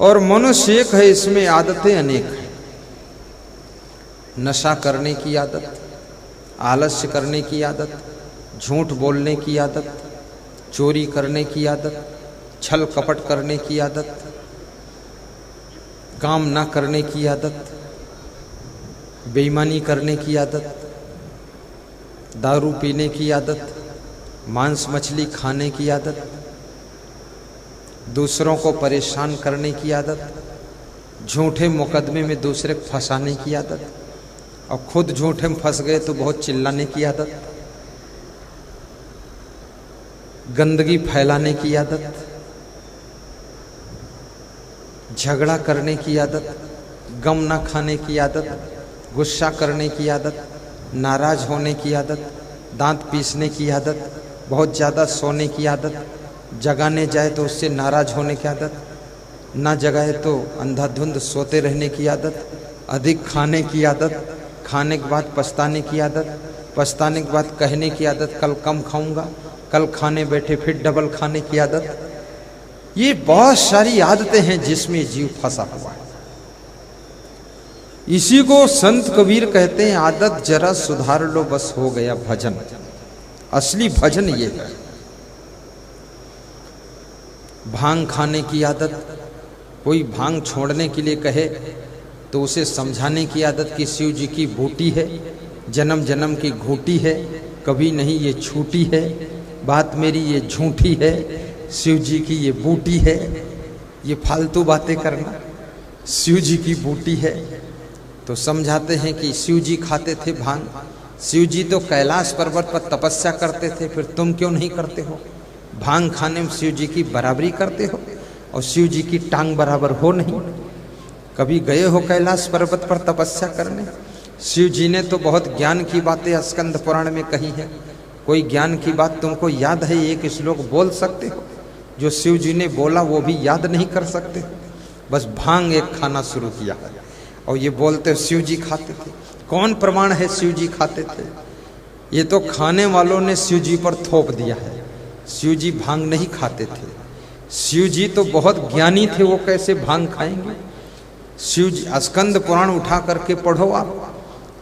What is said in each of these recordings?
और मनुष्य एक है, इसमें आदतें अनेक हैं। नशा करने की आदत, आलस्य करने की आदत, झूठ बोलने की आदत, चोरी करने की आदत, छल कपट करने की आदत, काम ना करने की आदत, बेईमानी करने की आदत, दारू पीने की आदत, मांस मछली खाने की आदत, दूसरों को परेशान करने की आदत, झूठे मुकदमे में दूसरे को फंसाने की आदत, और खुद झूठे में फंस गए तो बहुत चिल्लाने की आदत, गंदगी फैलाने की आदत, झगड़ा करने की आदत, गम ना खाने की आदत, गुस्सा करने की आदत, नाराज होने की आदत, दांत पीसने की आदत, बहुत ज़्यादा सोने की आदत, जगाने जाए तो उससे नाराज होने की आदत, ना जगाए तो अंधाधुंध सोते रहने की आदत, अधिक खाने की आदत, खाने के बाद पछताने की आदत, पछताने के बाद कहने की आदत कल कम खाऊंगा, कल खाने बैठे फिर डबल खाने की आदत। ये बहुत सारी आदतें हैं जिसमें जीव फंसा हुआ है। इसी को संत कबीर कहते हैं, आदत जरा सुधार लो बस हो गया भजन। असली भजन ये है। भांग खाने की आदत, कोई भांग छोड़ने के लिए कहे तो उसे समझाने की आदत कि शिव जी की बूटी है, जन्म जन्म की घूटी है, कभी नहीं ये छूटी है, बात मेरी ये झूठी है, शिव जी की ये बूटी है। ये फालतू बातें करना, शिव जी की बूटी है। तो समझाते हैं कि शिव जी खाते थे भांग, शिव जी तो कैलाश पर्वत पर तपस्या करते थे, फिर तुम क्यों नहीं करते हो? भांग खाने में शिव जी की बराबरी करते हो और शिव जी की टांग बराबर हो नहीं। कभी गए हो कैलाश पर्वत पर तपस्या करने? शिव जी ने तो बहुत ज्ञान की बातें स्कंद पुराण में कही है। कोई ज्ञान की बात तुमको याद है? एक श्लोक बोल सकते हो? जो शिव जी ने बोला वो भी याद नहीं कर सकते, बस भांग एक खाना शुरू किया है और ये बोलते शिव जी खाते थे। कौन प्रमाण है शिव जी खाते थे? ये तो खाने वालों ने शिव जी पर थोप दिया है। शिव जी भांग नहीं खाते थे। शिव जी तो बहुत ज्ञानी थे, वो कैसे भांग खाएंगे? शिव जी, स्कंद पुराण उठा करके पढ़ो, आप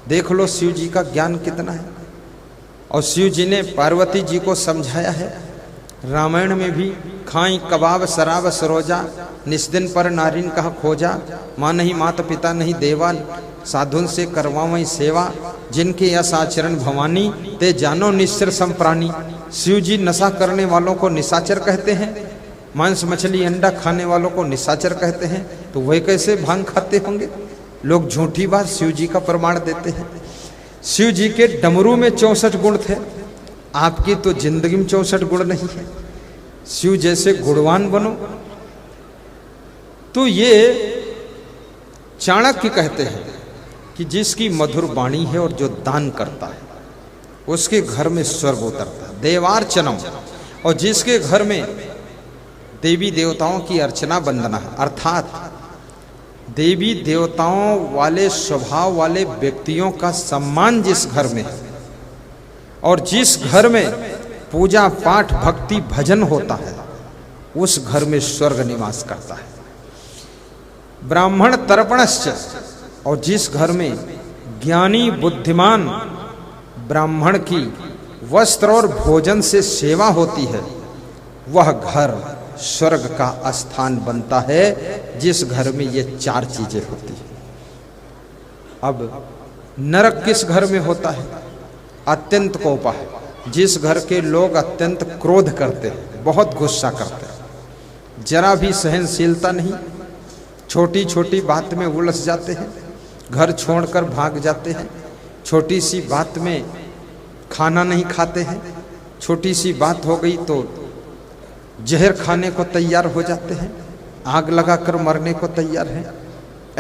देख लो शिव जी का ज्ञान कितना है। और शिव जी ने पार्वती जी को समझाया है। रामायण में भी खाई कबाब शराब सरोजा, निस्दिन पर नारिन कहा खोजा, माँ नहीं माता पिता नहीं देवा, साधुन से करवावई सेवा, जिनके यश आचरण भवानी, ते जानो निश्चर संप्राणी। शिव जी नशा करने वालों को निशाचर कहते हैं, मांस मछली अंडा खाने वालों को निशाचर कहते हैं, तो वह कैसे भांग खाते होंगे? लोग झूठी बात शिव जी का प्रमाण देते हैं। शिव जी के डमरू में 64 गुण थे, आपकी तो जिंदगी में 64 गुण नहीं है। शिव जैसे गुणवान बनो। तो ये चाणक्य कहते हैं कि जिसकी मधुर वाणी है और जो दान करता है उसके घर में स्वर्ग उतरता है, देवार्चनम। और जिसके घर में देवी देवताओं की अर्चना वंदना है, अर्थात देवी देवताओं वाले स्वभाव वाले व्यक्तियों का सम्मान जिस घर में है और जिस घर में पूजा पाठ भक्ति भजन होता है, उस घर में स्वर्ग निवास करता है। ब्राह्मण तर्पणश्च, और जिस घर में ज्ञानी बुद्धिमान ब्राह्मण की वस्त्र और भोजन से सेवा होती है, वह घर स्वर्ग का स्थान बनता है, जिस घर में ये 4 चीजें होती हैं। अब नरक किस घर में होता है? अत्यंत कोपा है, जिस घर के लोग अत्यंत क्रोध करते हैं, बहुत गुस्सा करते हैं, जरा भी सहनशीलता नहीं, छोटी छोटी बात में उलझ जाते हैं, घर छोड़कर भाग जाते हैं, छोटी सी बात में खाना नहीं खाते हैं, छोटी सी बात हो गई तो जहर खाने को तैयार हो जाते हैं, आग लगाकर मरने को तैयार हैं।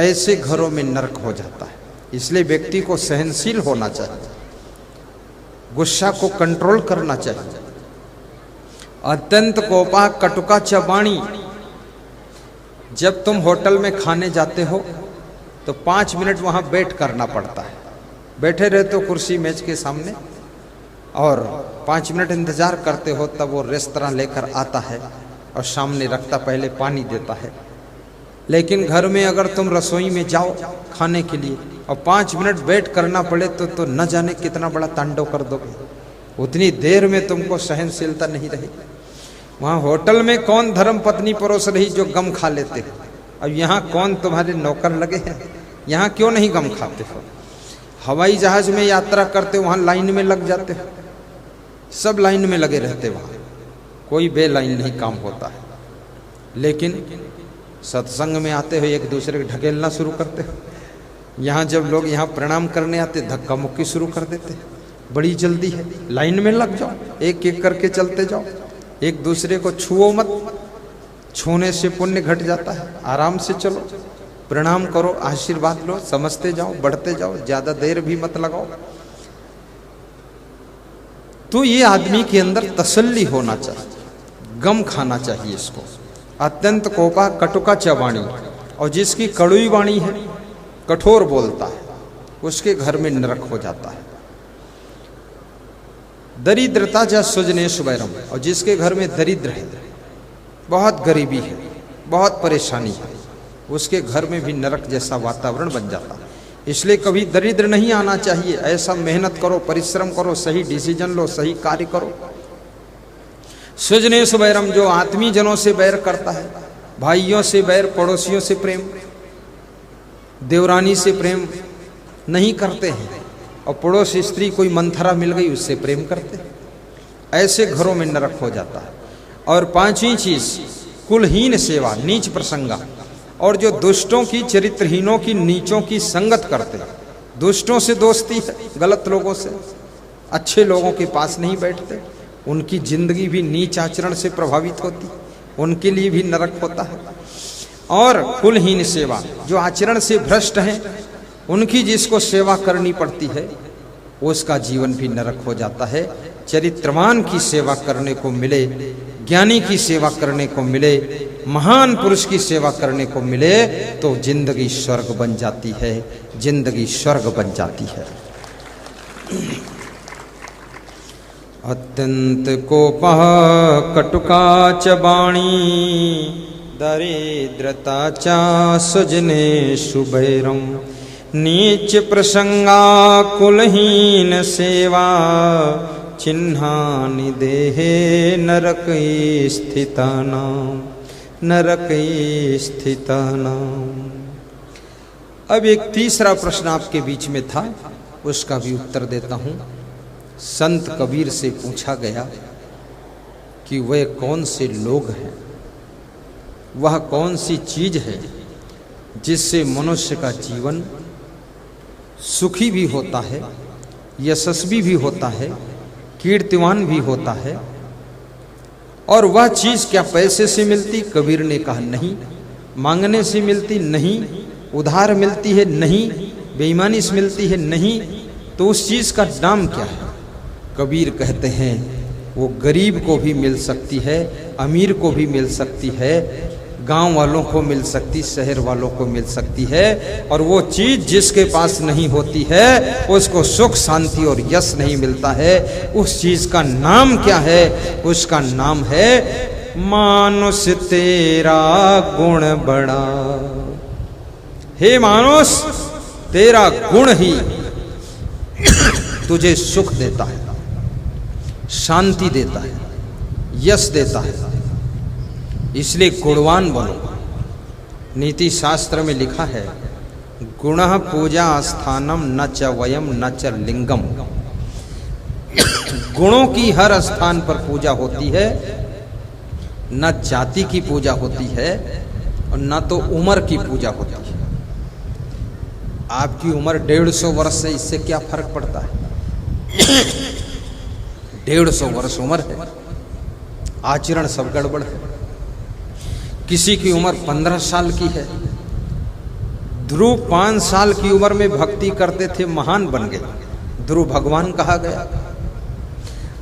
ऐसे घरों में नरक हो जाता है। इसलिए व्यक्ति को सहनशील होना चाहिए, गुस्सा को कंट्रोल करना चाहिए। अत्यंत कोपा कटुका चबाणी, जब तुम होटल में खाने जाते हो तो 5 मिनट वहां बैठ करना पड़ता है। बैठे रहते हो कुर्सी मेज के सामने और 5 मिनट इंतजार करते हो, तब वो रेस्तरां लेकर आता है और सामने रखता, पहले पानी देता है, लेकिन घर में अगर तुम रसोई में जाओ खाने के लिए और 5 मिनट वेट करना पड़े तो न जाने कितना बड़ा तांडव कर दोगे। उतनी देर में तुमको सहनशीलता नहीं रही। वहां होटल में कौन धर्म पत्नी परोस रही जो गम खा लेते हैं, अब यहाँ कौन तुम्हारे नौकर लगे हैं, यहाँ क्यों नहीं गम खाते हो। हवाई जहाज में यात्रा करते वहां लाइन में लग जाते हो, सब लाइन में लगे रहते, वहां कोई बे लाइन नहीं काम होता है। लेकिन सत्संग में आते हो एक दूसरे को ढकेलना शुरू करते हो। यहाँ जब लोग यहाँ प्रणाम करने आते धक्का मुक्की शुरू कर देते, बड़ी जल्दी है, लाइन में लग जाओ, एक एक करके चलते जाओ, एक दूसरे को छुओ मत, छूने से पुण्य घट जाता है। आराम से चलो, प्रणाम करो, आशीर्वाद लो, समझते जाओ, बढ़ते जाओ, ज्यादा देर भी मत लगाओ। तो ये आदमी के अंदर तसल्ली होना चाहिए, गम खाना चाहिए इसको। अत्यंत कोपा कटुका चवाणी, और जिसकी कड़ुई वाणी है, कठोर बोलता है, उसके घर में नरक हो जाता है। दरिद्रता जा सुजनेश वैरम, और जिसके घर में दरिद्र है, बहुत गरीबी है, बहुत परेशानी है, उसके घर में भी नरक जैसा वातावरण बन जाता है। इसलिए कभी दरिद्र नहीं आना चाहिए। ऐसा मेहनत करो, परिश्रम करो, सही डिसीजन लो, सही कार्य करो। सुजनेश वैरम, जो आत्मीय जनों से बैर करता है, भाइयों से बैर, पड़ोसियों से प्रेम, देवरानी से प्रेम नहीं करते हैं, और पड़ोस स्त्री कोई मंथरा मिल गई उससे प्रेम करते हैं, ऐसे घरों में नरक हो जाता है। और 5वीं चीज कुलहीन सेवा, नीच प्रसंगा, और जो दुष्टों की, चरित्रहीनों की, नीचों की संगत करते हैं। दुष्टों से दोस्ती है, गलत लोगों से, अच्छे लोगों के पास नहीं बैठते, उनकी जिंदगी भी नीच आचरण से प्रभावित होती, उनके लिए भी नरक होता है। और कुलहीन सेवा, जो आचरण से भ्रष्ट हैं, उनकी जिसको सेवा करनी पड़ती है, उसका जीवन भी नरक हो जाता है। चरित्रवान की सेवा करने को मिले, ज्ञानी की सेवा करने को मिले, महान पुरुष की सेवा करने को मिले, तो जिंदगी स्वर्ग बन जाती है, जिंदगी स्वर्ग बन जाती है। अत्यंत कोपः कटुका च वाणी, दरिद्रता च सुजनेषु वैरम, नीच प्रसंगा कुलहीन सेवा, चिन्हानि देहे नरके स्थितानां, नरके स्थितानां। अब एक तीसरा प्रश्न आपके बीच में था, उसका भी उत्तर देता हूं। संत कबीर से पूछा गया कि वे कौन से लोग हैं, वह कौन सी चीज है जिससे मनुष्य का जीवन सुखी भी होता है, यशस्वी भी होता है, कीर्तिवान भी होता है। और वह चीज क्या पैसे से मिलती? कबीर ने कहा नहीं। मांगने से मिलती? नहीं। उधार मिलती है? नहीं। बेईमानी से मिलती है? नहीं। तो उस चीज का नाम क्या है? कबीर कहते हैं वो गरीब को भी मिल सकती है, अमीर को भी मिल सकती है, गांव वालों को मिल सकती, शहर वालों को मिल सकती है। और वो चीज जिसके पास नहीं होती है, उसको सुख, शांति और यश नहीं मिलता है। उस चीज का नाम क्या है? उसका नाम है मानुष तेरा गुण बड़ा। हे मानुष, तेरा गुण ही तुझे सुख देता है, शांति देता है, यश देता है। इसलिए गुणवान बनो। नीति शास्त्र में लिखा है, गुणः पूजा स्थानम न च वयम न च लिंगम। गुणों की हर स्थान पर पूजा होती है, न जाति की पूजा होती है और न तो उम्र की पूजा होती है। आपकी उम्र 150 वर्ष से इससे क्या फर्क पड़ता है? 150 वर्ष उम्र है, आचरण सब गड़बड़ है। किसी की उम्र 15 साल की है। ध्रुव 5 साल की उम्र में भक्ति करते थे, महान बन गए, ध्रुव भगवान कहा गया।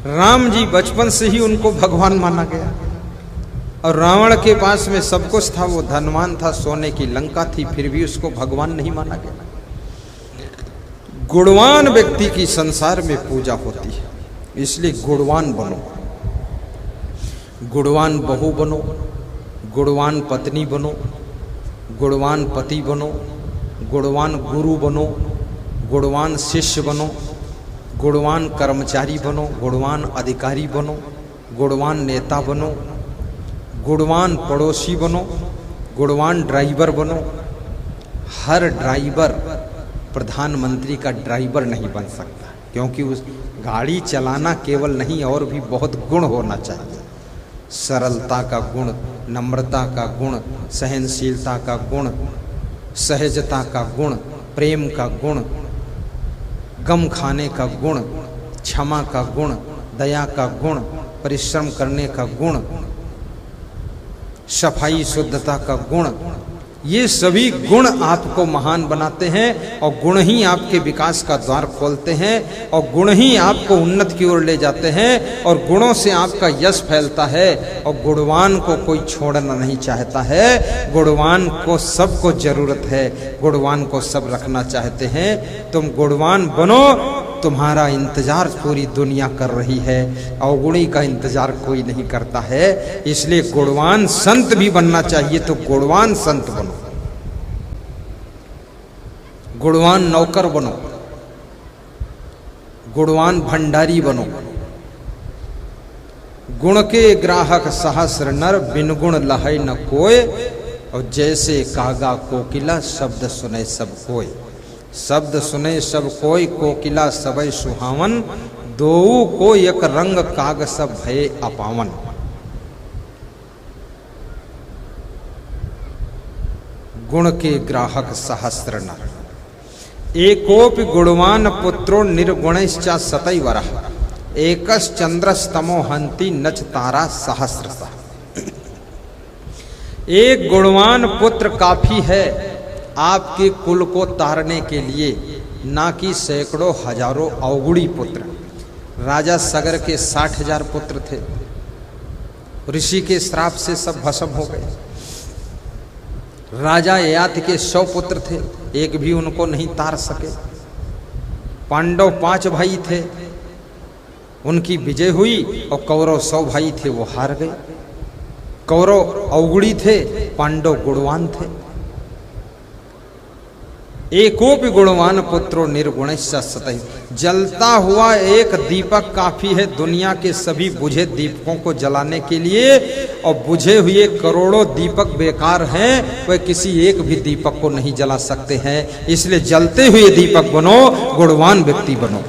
राम जी बचपन से ही उनको भगवान माना गया। और रावण के पास में सब कुछ था, वो धनवान था, सोने की लंका थी, फिर भी उसको भगवान नहीं माना गया। गुणवान व्यक्ति की संसार में पूजा होती है, इसलिए गुणवान बनो। गुणवान बहू बनो, गुणवान पत्नी बनो, गुणवान पति बनो, गुणवान गुरु बनो, गुणवान शिष्य बनो, गुणवान कर्मचारी बनो, गुणवान अधिकारी बनो, गुणवान नेता बनो, गुणवान पड़ोसी बनो, गुणवान ड्राइवर बनो। हर ड्राइवर प्रधानमंत्री का ड्राइवर नहीं बन सकता, क्योंकि उस गाड़ी चलाना केवल नहीं और भी बहुत गुण होना चाहिए। सरलता का गुण, नम्रता का गुण, सहनशीलता का गुण, सहजता का गुण, प्रेम का गुण, गम खाने का गुण, क्षमा का गुण, दया का गुण, परिश्रम करने का गुण, सफाई शुद्धता का गुण, ये सभी गुण आपको महान बनाते हैं और गुण ही आपके विकास का द्वार खोलते हैं और गुण ही आपको उन्नति की ओर ले जाते हैं और गुणों से आपका यश फैलता है। और गुणवान को कोई छोड़ना नहीं चाहता है, गुणवान को सबको जरूरत है, गुणवान को सब रखना चाहते हैं। तुम गुणवान बनो, तुम्हारा इंतजार पूरी दुनिया कर रही है, अवगुणी का इंतजार कोई नहीं करता है। इसलिए गुणवान संत भी बनना चाहिए, तो गुणवान संत बनो, गुणवान नौकर बनो, गुणवान भंडारी बनो। गुण के ग्राहक सहस्र नर, बिन गुण लहै न कोय। और जैसे कागा कोकिला, शब्द सुने सब कोय। शब्द सुने सब कोई, कोकिला सबय सुहावन। दोऊ को एक रंग, काग सब भय अपावन। गुण के ग्राहक सहस्र नर, एकोपि गुणवान पुत्रो निर्गुणश्च सतैवरः। एकश्चंद्रस्तमो हन्ति नच तारा सहस्रशः। एक गुणवान पुत्र काफी है आपके कुल को तारने के लिए, ना कि सैकड़ों हजारों अवगुणी पुत्र। राजा सगर के 60,000 पुत्र थे, ऋषि के श्राप से सब भस्म हो गए। राजा ययाति के 100 पुत्र थे, एक भी उनको नहीं तार सके। पांडव 5 भाई थे, उनकी विजय हुई और कौरव 100 भाई थे, वो हार गए। कौरव अवगुणी थे, पांडव गुणवान थे। एकोपि गुणवान पुत्रो निर्गुणश्च सतैव। जलता हुआ एक दीपक काफी है दुनिया के सभी बुझे दीपकों को जलाने के लिए, और बुझे हुए करोड़ों दीपक बेकार हैं, वह किसी एक भी दीपक को नहीं जला सकते हैं। इसलिए जलते हुए दीपक बनो, गुणवान व्यक्ति बनो।